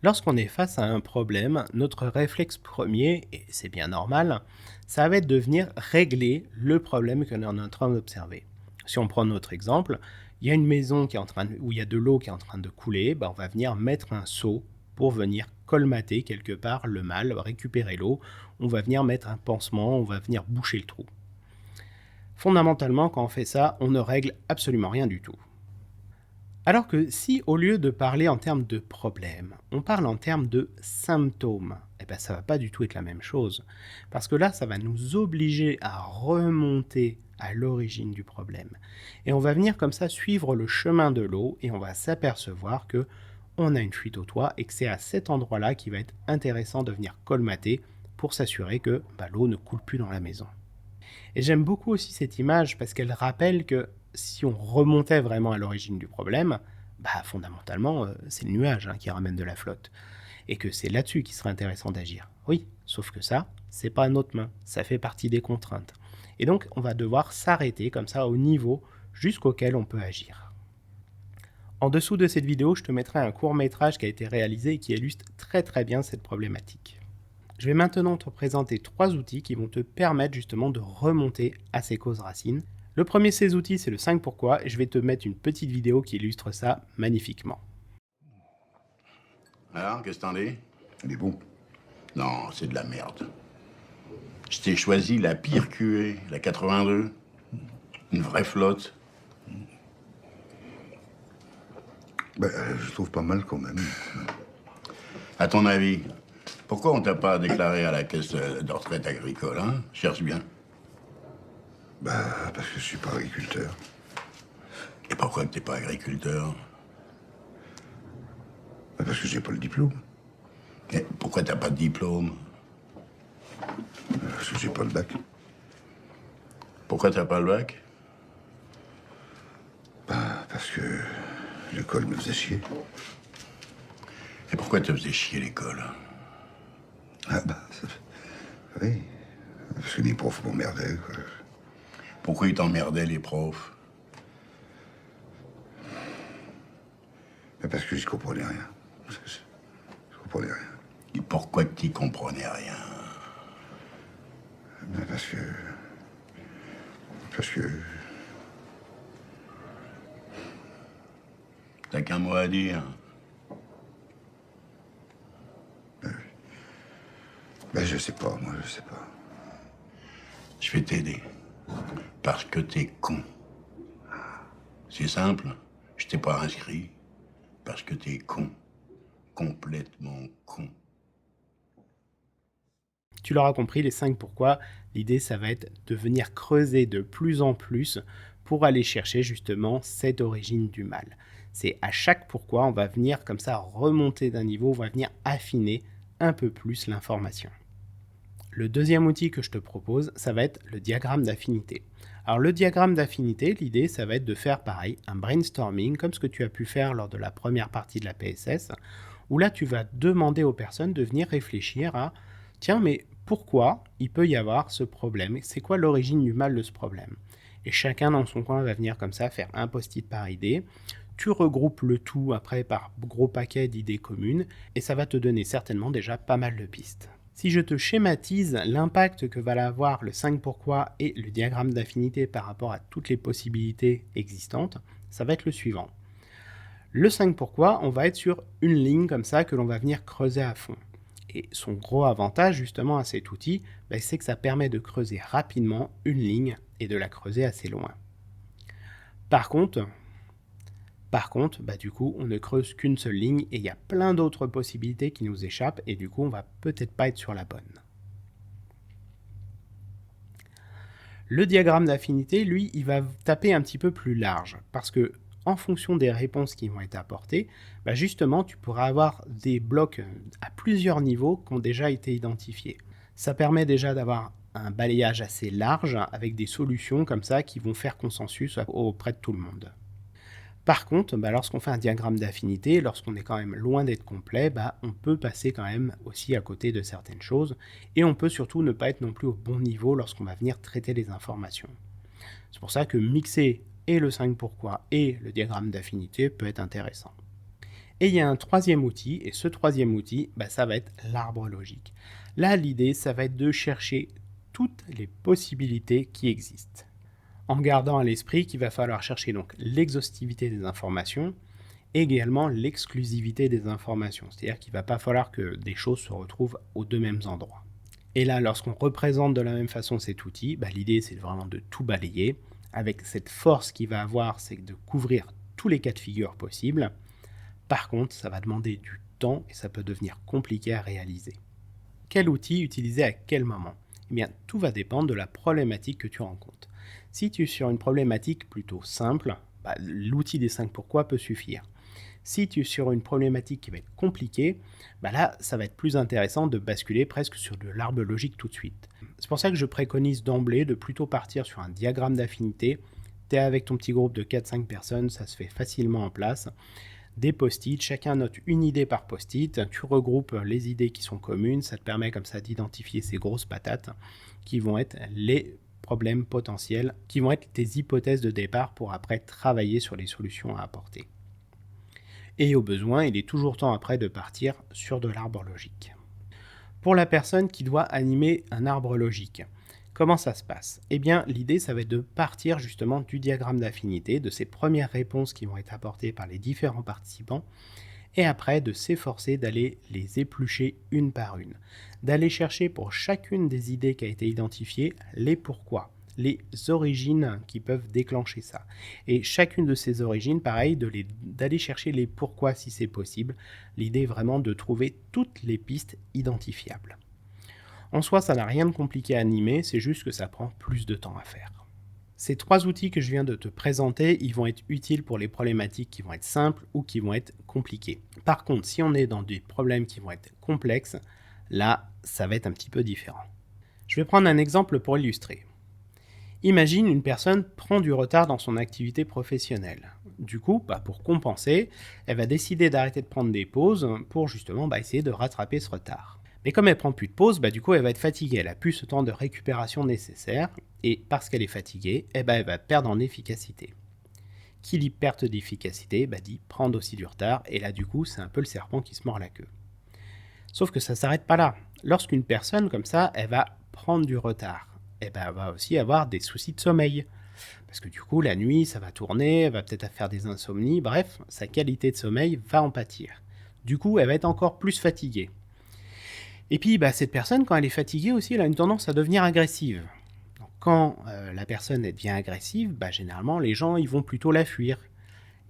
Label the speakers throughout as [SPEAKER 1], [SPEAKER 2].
[SPEAKER 1] Lorsqu'on est face à un problème, notre réflexe premier, et c'est bien normal, ça va être de venir régler le problème que l'on est en train d'observer. Si on prend notre exemple, il y a une maison qui est où il y a de l'eau qui est en train de couler, on va venir mettre un seau pour venir colmater quelque part le mal, récupérer l'eau. On va venir mettre un pansement, on va venir boucher le trou. Fondamentalement, quand on fait ça, on ne règle absolument rien du tout. Alors que si, au lieu de parler en termes de problème, on parle en termes de symptômes, ça va pas du tout être la même chose. Parce que là, ça va nous obliger à remonter à l'origine du problème. Et on va venir comme ça suivre le chemin de l'eau et on va s'apercevoir que on a une fuite au toit et que c'est à cet endroit-là qu'il va être intéressant de venir colmater pour s'assurer que l'eau ne coule plus dans la maison. Et j'aime beaucoup aussi cette image parce qu'elle rappelle que si on remontait vraiment à l'origine du problème, fondamentalement, c'est le nuage qui ramène de la flotte. Et que c'est là-dessus qu'il serait intéressant d'agir. Oui, sauf que ça, c'est pas à notre main, ça fait partie des contraintes. Et donc, on va devoir s'arrêter comme ça au niveau jusqu'auquel on peut agir. En dessous de cette vidéo, je te mettrai un court-métrage qui a été réalisé et qui illustre très très bien cette problématique. Je vais maintenant te présenter 3 outils qui vont te permettre justement de remonter à ces causes racines. Le premier de ces outils, c'est le 5 pourquoi, et je vais te mettre une petite vidéo qui illustre ça magnifiquement.
[SPEAKER 2] Alors, qu'est-ce que t'en dis?
[SPEAKER 3] Il est bon.
[SPEAKER 2] Non, c'est de la merde. Je t'ai choisi la pire QE, la 82. Une vraie flotte.
[SPEAKER 3] Je trouve pas mal quand même.
[SPEAKER 2] À ton avis, pourquoi on t'a pas déclaré à la caisse de retraite agricole, hein? Cherche bien.
[SPEAKER 3] Parce que je suis pas agriculteur.
[SPEAKER 2] Et pourquoi que t'es pas agriculteur?
[SPEAKER 3] Parce que j'ai pas le diplôme.
[SPEAKER 2] Et pourquoi t'as pas de diplôme?
[SPEAKER 3] Parce que j'ai pas le bac.
[SPEAKER 2] Pourquoi t'as pas le bac?
[SPEAKER 3] Parce que l'école me faisait chier.
[SPEAKER 2] Et pourquoi te faisais chier l'école?
[SPEAKER 3] Oui. Parce que les profs m'emmerdaient, quoi.
[SPEAKER 2] Pourquoi ils t'emmerdaient, les profs?
[SPEAKER 3] Parce que je comprenais rien. Je comprenais rien.
[SPEAKER 2] Et pourquoi que t'y comprenais rien?
[SPEAKER 3] Parce que...
[SPEAKER 2] T'as qu'un mot à dire.
[SPEAKER 3] Je sais pas, moi, je sais pas.
[SPEAKER 2] Je vais t'aider. Parce que t'es con. C'est simple. Je t'ai pas inscrit. Parce que t'es con. Complètement con.
[SPEAKER 1] Tu l'auras compris, les 5 pourquoi, l'idée ça va être de venir creuser de plus en plus pour aller chercher justement cette origine du mal. C'est à chaque pourquoi, on va venir comme ça remonter d'un niveau, on va venir affiner un peu plus l'information. Le deuxième outil que je te propose, ça va être le diagramme d'affinité. Alors le diagramme d'affinité, l'idée ça va être de faire pareil, un brainstorming comme ce que tu as pu faire lors de la première partie de la PSS, où là tu vas demander aux personnes de venir réfléchir à tiens, mais pourquoi il peut y avoir ce problème? C'est quoi l'origine du mal de ce problème? Et chacun dans son coin va venir comme ça faire un post-it par idée. Tu regroupes le tout après par gros paquet d'idées communes et ça va te donner certainement déjà pas mal de pistes. Si je te schématise l'impact que va avoir le 5 pourquoi et le diagramme d'affinité par rapport à toutes les possibilités existantes, ça va être le suivant. Le 5 pourquoi, on va être sur une ligne comme ça que l'on va venir creuser à fond. Et son gros avantage justement à cet outil, c'est que ça permet de creuser rapidement une ligne et de la creuser assez loin. Par contre, du coup, on ne creuse qu'une seule ligne et il y a plein d'autres possibilités qui nous échappent et du coup, on va peut-être pas être sur la bonne. Le diagramme d'affinité, lui, il va taper un petit peu plus large parce que en fonction des réponses qui vont être apportées, justement, tu pourras avoir des blocs à plusieurs niveaux qui ont déjà été identifiés. Ça permet déjà d'avoir un balayage assez large avec des solutions comme ça qui vont faire consensus auprès de tout le monde. Par contre, lorsqu'on fait un diagramme d'affinité, lorsqu'on est quand même loin d'être complet, on peut passer quand même aussi à côté de certaines choses et on peut surtout ne pas être non plus au bon niveau lorsqu'on va venir traiter les informations. C'est pour ça que mixer et le 5 pourquoi et le diagramme d'affinité peut être intéressant. Et il y a un troisième outil, et ce troisième outil, ça va être l'arbre logique. Là, l'idée, ça va être de chercher toutes les possibilités qui existent, en gardant à l'esprit qu'il va falloir chercher donc l'exhaustivité des informations, et également l'exclusivité des informations, c'est-à-dire qu'il ne va pas falloir que des choses se retrouvent aux deux mêmes endroits. Et là, lorsqu'on représente de la même façon cet outil, l'idée c'est vraiment de tout balayer, avec cette force qu'il va avoir, c'est de couvrir tous les cas de figure possibles. Par contre, ça va demander du temps et ça peut devenir compliqué à réaliser. Quel outil utiliser à quel moment? Eh bien, tout va dépendre de la problématique que tu rencontres. Si tu es sur une problématique plutôt simple, l'outil des 5 pourquoi peut suffire. Si tu es sur une problématique qui va être compliquée, là, ça va être plus intéressant de basculer presque sur de l'arbre logique tout de suite. C'est pour ça que je préconise d'emblée de plutôt partir sur un diagramme d'affinité. Tu es avec ton petit groupe de 4-5 personnes, ça se fait facilement en place. Des post-it, chacun note une idée par post-it, tu regroupes les idées qui sont communes, ça te permet comme ça d'identifier ces grosses patates qui vont être les problèmes potentiels, qui vont être tes hypothèses de départ pour après travailler sur les solutions à apporter. Et au besoin, il est toujours temps après de partir sur de l'arbre logique. Pour la personne qui doit animer un arbre logique, comment ça se passe? Eh bien, l'idée, ça va être de partir justement du diagramme d'affinité, de ces premières réponses qui vont être apportées par les différents participants, et après de s'efforcer d'aller les éplucher une par une, d'aller chercher pour chacune des idées qui a été identifiée les pourquoi, les origines qui peuvent déclencher ça. Et chacune de ces origines, pareil, d'aller chercher les pourquoi si c'est possible. L'idée est vraiment de trouver toutes les pistes identifiables. En soi, ça n'a rien de compliqué à animer, c'est juste que ça prend plus de temps à faire. Ces 3 outils que je viens de te présenter, ils vont être utiles pour les problématiques qui vont être simples ou qui vont être compliquées. Par contre, si on est dans des problèmes qui vont être complexes, là, ça va être un petit peu différent. Je vais prendre un exemple pour illustrer. Imagine une personne prend du retard dans son activité professionnelle. Du coup, pour compenser, elle va décider d'arrêter de prendre des pauses pour justement essayer de rattraper ce retard. Mais comme elle prend plus de pause, du coup elle va être fatiguée, elle a plus ce temps de récupération nécessaire, et parce qu'elle est fatiguée, elle va perdre en efficacité. Qui dit perte d'efficacité, dit prendre aussi du retard, et là du coup c'est un peu le serpent qui se mord la queue. Sauf que ça ne s'arrête pas là. Lorsqu'une personne comme ça, elle va prendre du retard, elle va aussi avoir des soucis de sommeil. Parce que du coup, la nuit, ça va tourner, elle va peut-être faire des insomnies, bref, sa qualité de sommeil va en pâtir. Du coup, elle va être encore plus fatiguée. Et puis, cette personne, quand elle est fatiguée aussi, elle a une tendance à devenir agressive. Donc, quand la personne devient agressive, généralement, les gens, ils vont plutôt la fuir.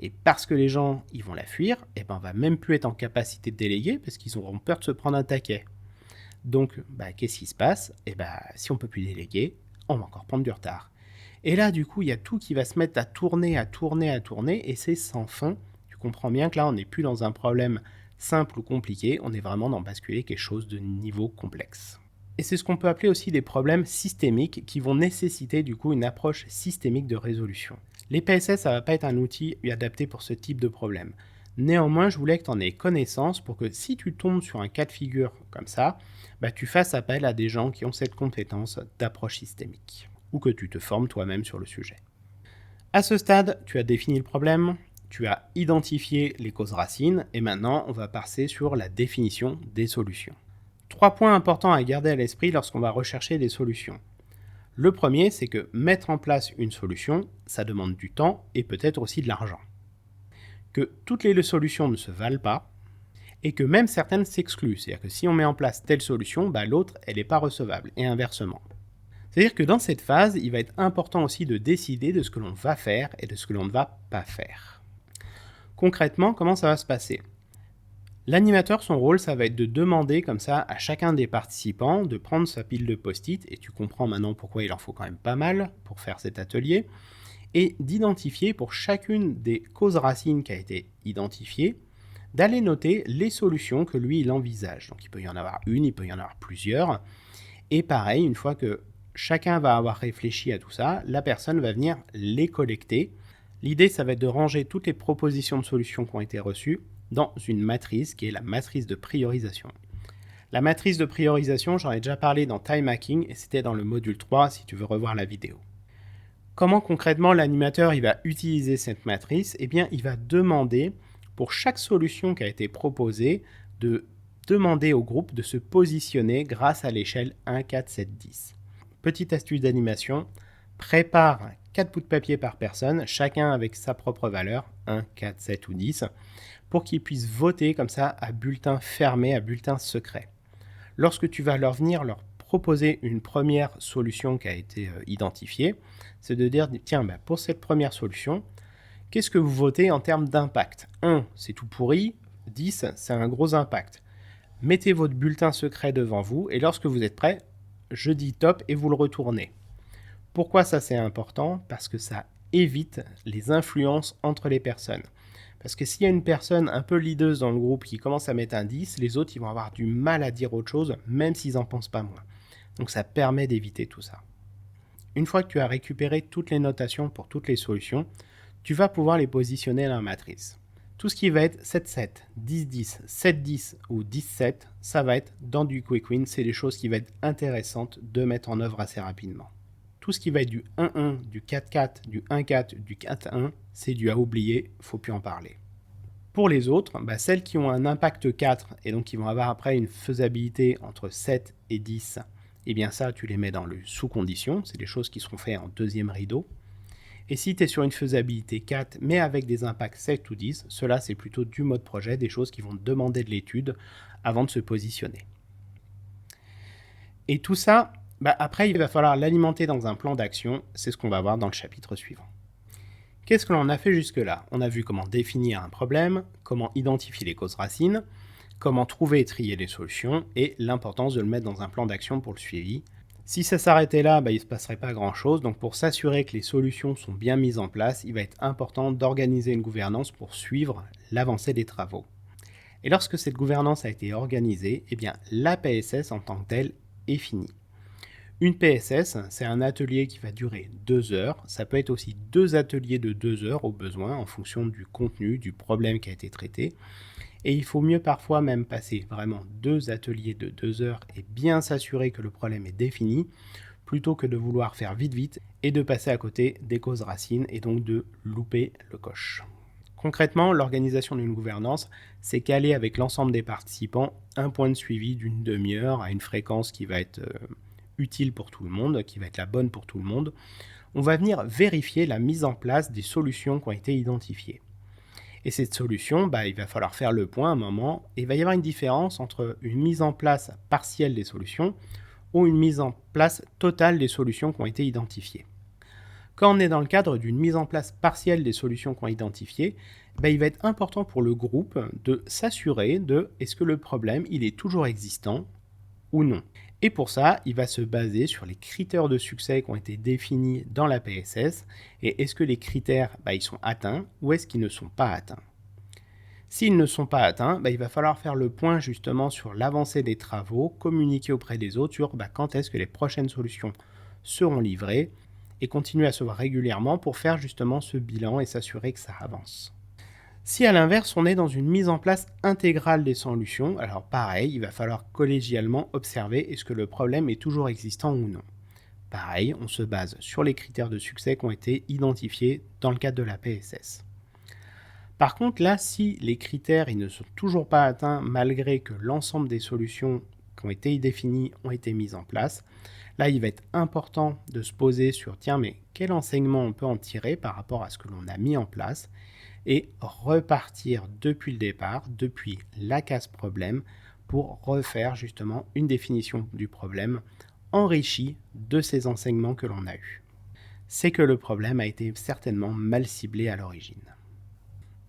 [SPEAKER 1] Et parce que les gens, ils vont la fuir, on va même plus être en capacité de déléguer, parce qu'ils auront peur de se prendre un taquet. Donc, qu'est-ce qui se passe? Si on ne peut plus déléguer, on va encore prendre du retard. Et là, du coup, il y a tout qui va se mettre à tourner, et c'est sans fin. Tu comprends bien que là, on n'est plus dans un problème simple ou compliqué, on est vraiment dans basculer quelque chose de niveau complexe. Et c'est ce qu'on peut appeler aussi des problèmes systémiques qui vont nécessiter du coup une approche systémique de résolution. Les PSS, ça ne va pas être un outil adapté pour ce type de problème. Néanmoins, je voulais que tu en aies connaissance pour que si tu tombes sur un cas de figure comme ça, tu fasses appel à des gens qui ont cette compétence d'approche systémique, ou que tu te formes toi-même sur le sujet. À ce stade, tu as défini le problème, tu as identifié les causes racines, et maintenant on va passer sur la définition des solutions. 3 points importants à garder à l'esprit lorsqu'on va rechercher des solutions. Le premier, c'est que mettre en place une solution, ça demande du temps et peut-être aussi de l'argent. Que toutes les solutions ne se valent pas, et que même certaines s'excluent. C'est-à-dire que si on met en place telle solution, l'autre, elle n'est pas recevable, et inversement. C'est-à-dire que dans cette phase, il va être important aussi de décider de ce que l'on va faire et de ce que l'on ne va pas faire. Concrètement, comment ça va se passer? L'animateur, son rôle, ça va être de demander comme ça à chacun des participants de prendre sa pile de post-it, et tu comprends maintenant pourquoi il en faut quand même pas mal pour faire cet atelier, et d'identifier pour chacune des causes racines qui a été identifiée, d'aller noter les solutions que lui, il envisage. Donc il peut y en avoir une, il peut y en avoir plusieurs, et pareil, une fois que chacun va avoir réfléchi à tout ça, la personne va venir les collecter. L'idée, ça va être de ranger toutes les propositions de solutions qui ont été reçues dans une matrice qui est la matrice de priorisation. La matrice de priorisation, j'en ai déjà parlé dans Time Hacking et c'était dans le module 3 si tu veux revoir la vidéo. Comment concrètement l'animateur il va utiliser cette matrice? Eh bien, il va demander pour chaque solution qui a été proposée, de demander au groupe de se positionner grâce à l'échelle 1, 4, 7, 10. Petite astuce d'animation, prépare 4 bouts de papier par personne, chacun avec sa propre valeur, 1, 4, 7 ou 10, pour qu'ils puissent voter comme ça à bulletin fermé, à bulletin secret. Lorsque tu vas leur proposer une première solution qui a été identifiée, c'est de dire, tiens, pour cette première solution, qu'est-ce que vous votez en termes d'impact ? 1, c'est tout pourri, 10, c'est un gros impact. Mettez votre bulletin secret devant vous et lorsque vous êtes prêt, je dis top et vous le retournez. Pourquoi ça c'est important ? Parce que ça évite les influences entre les personnes. Parce que s'il y a une personne un peu leaduse dans le groupe qui commence à mettre un 10, les autres ils vont avoir du mal à dire autre chose, même s'ils n'en pensent pas moins. Donc ça permet d'éviter tout ça. Une fois que tu as récupéré toutes les notations pour toutes les solutions, tu vas pouvoir les positionner dans la matrice. Tout ce qui va être 7-7, 10-10, 7-10 ou 10-7, ça va être dans du quick win, c'est des choses qui vont être intéressantes de mettre en œuvre assez rapidement. Tout ce qui va être du 1-1, du 4-4, du 1-4, du 4-1, c'est du à oublier, faut plus en parler. Pour les autres, celles qui ont un impact 4 et donc qui vont avoir après une faisabilité entre 7 et 10, eh bien ça tu les mets dans le sous-condition, c'est des choses qui seront faites en deuxième rideau. Et si tu es sur une faisabilité 4 mais avec des impacts 7 ou 10, cela c'est plutôt du mode projet, des choses qui vont demander de l'étude avant de se positionner. Et tout ça, après il va falloir l'alimenter dans un plan d'action, c'est ce qu'on va voir dans le chapitre suivant. Qu'est-ce que l'on a fait jusque-là ? On a vu comment définir un problème, comment identifier les causes racines, comment trouver et trier les solutions, et l'importance de le mettre dans un plan d'action pour le suivi. Si ça s'arrêtait là, il ne se passerait pas grand-chose, donc pour s'assurer que les solutions sont bien mises en place, il va être important d'organiser une gouvernance pour suivre l'avancée des travaux. Et lorsque cette gouvernance a été organisée, eh bien, la PSS en tant que telle est finie. Une PSS, c'est un atelier qui va durer 2 heures. Ça peut être aussi 2 ateliers de 2 heures au besoin en fonction du contenu, du problème qui a été traité. Et il faut mieux parfois même passer vraiment 2 ateliers de 2 heures et bien s'assurer que le problème est défini, plutôt que de vouloir faire vite et de passer à côté des causes racines et donc de louper le coche. Concrètement, l'organisation d'une gouvernance, c'est caler avec l'ensemble des participants un point de suivi d'une demi-heure à une fréquence qui va être utile pour tout le monde, qui va être la bonne pour tout le monde. On va venir vérifier la mise en place des solutions qui ont été identifiées. Et cette solution, il va falloir faire le point à un moment, et il va y avoir une différence entre une mise en place partielle des solutions ou une mise en place totale des solutions qui ont été identifiées. Quand on est dans le cadre d'une mise en place partielle des solutions qu'on a identifiées, il va être important pour le groupe de s'assurer de est-ce que le problème il est toujours existant ou non. Et pour ça, il va se baser sur les critères de succès qui ont été définis dans la PSS et est-ce que les critères ils sont atteints ou est-ce qu'ils ne sont pas atteints. S'ils ne sont pas atteints, il va falloir faire le point justement sur l'avancée des travaux, communiquer auprès des autres sur quand est-ce que les prochaines solutions seront livrées et continuer à se voir régulièrement pour faire justement ce bilan et s'assurer que ça avance. Si à l'inverse, on est dans une mise en place intégrale des solutions, alors pareil, il va falloir collégialement observer est-ce que le problème est toujours existant ou non. Pareil, on se base sur les critères de succès qui ont été identifiés dans le cadre de la PSS. Par contre, là, si les critères ils ne sont toujours pas atteints malgré que l'ensemble des solutions qui ont été définies ont été mises en place, là, il va être important de se poser sur mais quel enseignement on peut en tirer par rapport à ce que l'on a mis en place et repartir depuis le départ, depuis la case problème, pour refaire justement une définition du problème enrichie de ces enseignements que l'on a eus. C'est que le problème a été certainement mal ciblé à l'origine.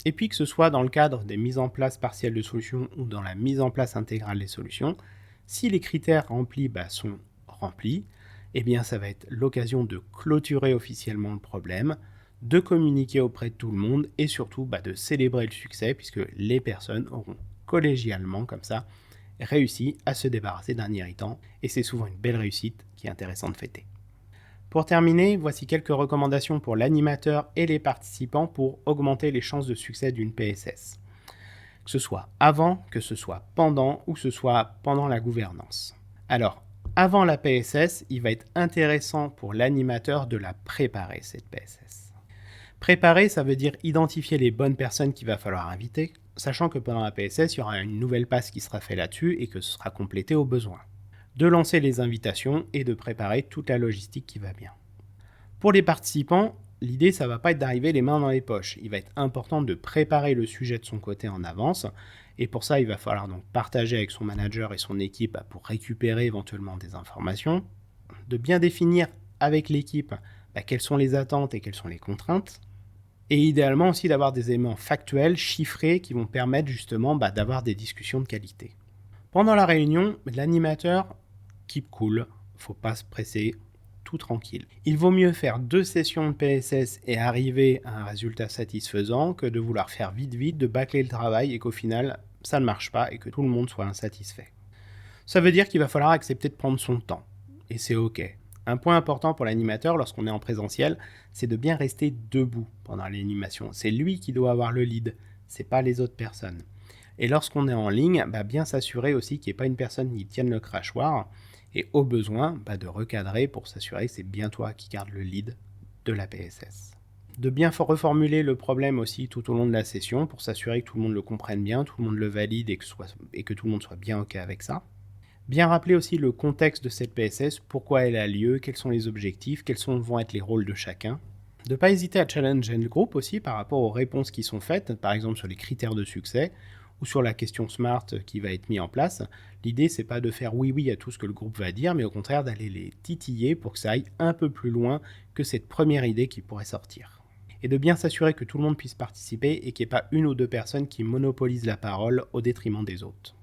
[SPEAKER 1] Et puis que ce soit dans le cadre des mises en place partielles de solutions ou dans la mise en place intégrale des solutions, si les critères remplis sont remplis, eh bien ça va être l'occasion de clôturer officiellement le problème, de communiquer auprès de tout le monde et surtout de célébrer le succès puisque les personnes auront collégialement comme ça réussi à se débarrasser d'un irritant et c'est souvent une belle réussite qui est intéressante de fêter. Pour terminer, voici quelques recommandations pour l'animateur et les participants pour augmenter les chances de succès d'une PSS. Que ce soit avant, que ce soit pendant ou que ce soit pendant la gouvernance. Alors, avant la PSS, il va être intéressant pour l'animateur de la préparer cette PSS. Préparer, ça veut dire identifier les bonnes personnes qu'il va falloir inviter, sachant que pendant la PSS, il y aura une nouvelle passe qui sera faite là-dessus et que ce sera complété au besoin. De lancer les invitations et de préparer toute la logistique qui va bien. Pour les participants, l'idée, ça va pas être d'arriver les mains dans les poches. Il va être important de préparer le sujet de son côté en avance. Et pour ça, il va falloir donc partager avec son manager et son équipe pour récupérer éventuellement des informations. De bien définir avec l'équipe quelles sont les attentes et quelles sont les contraintes. Et idéalement aussi d'avoir des éléments factuels, chiffrés, qui vont permettre justement d'avoir des discussions de qualité. Pendant la réunion, l'animateur keep cool, faut pas se presser, tout tranquille. Il vaut mieux faire 2 sessions de PSS et arriver à un résultat satisfaisant que de vouloir faire vite, de bâcler le travail et qu'au final, ça ne marche pas et que tout le monde soit insatisfait. Ça veut dire qu'il va falloir accepter de prendre son temps. Et c'est ok. Un point important pour l'animateur lorsqu'on est en présentiel, c'est de bien rester debout pendant l'animation. C'est lui qui doit avoir le lead, c'est pas les autres personnes. Et lorsqu'on est en ligne, bien s'assurer aussi qu'il n'y ait pas une personne qui tienne le crachoir et au besoin de recadrer pour s'assurer que c'est bien toi qui garde le lead de la PSS. De bien reformuler le problème aussi tout au long de la session pour s'assurer que tout le monde le comprenne bien, tout le monde le valide et que tout le monde soit bien ok avec ça. Bien rappeler aussi le contexte de cette PSS, pourquoi elle a lieu, quels sont les objectifs, vont être les rôles de chacun. De ne pas hésiter à challenger le groupe aussi par rapport aux réponses qui sont faites, par exemple sur les critères de succès ou sur la question SMART qui va être mise en place. L'idée, c'est pas de faire oui à tout ce que le groupe va dire, mais au contraire d'aller les titiller pour que ça aille un peu plus loin que cette première idée qui pourrait sortir. Et de bien s'assurer que tout le monde puisse participer et qu'il n'y ait pas une ou deux personnes qui monopolisent la parole au détriment des autres.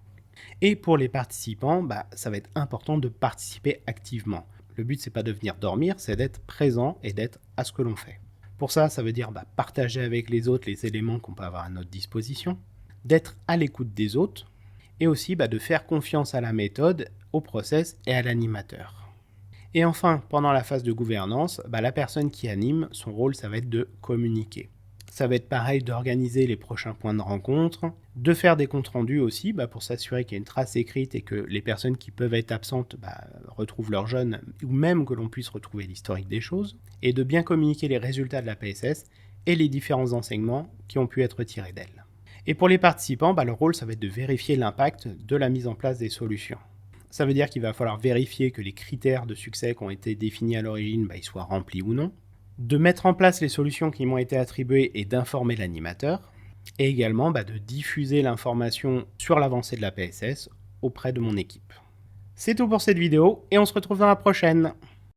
[SPEAKER 1] Et pour les participants, ça va être important de participer activement. Le but, c'est pas de venir dormir, c'est d'être présent et d'être à ce que l'on fait. Pour ça, ça veut dire partager avec les autres les éléments qu'on peut avoir à notre disposition, d'être à l'écoute des autres, et aussi de faire confiance à la méthode, au process et à l'animateur. Et enfin, pendant la phase de gouvernance, la personne qui anime, son rôle, ça va être de communiquer. Ça va être pareil d'organiser les prochains points de rencontre, de faire des comptes rendus aussi pour s'assurer qu'il y a une trace écrite et que les personnes qui peuvent être absentes retrouvent leurs jeunes ou même que l'on puisse retrouver l'historique des choses et de bien communiquer les résultats de la PSS et les différents enseignements qui ont pu être tirés d'elle. Et pour les participants, le rôle ça va être de vérifier l'impact de la mise en place des solutions. Ça veut dire qu'il va falloir vérifier que les critères de succès qui ont été définis à l'origine ils soient remplis ou non, de mettre en place les solutions qui m'ont été attribuées et d'informer l'animateur, et également de diffuser l'information sur l'avancée de la PSS auprès de mon équipe. C'est tout pour cette vidéo, et on se retrouve dans la prochaine.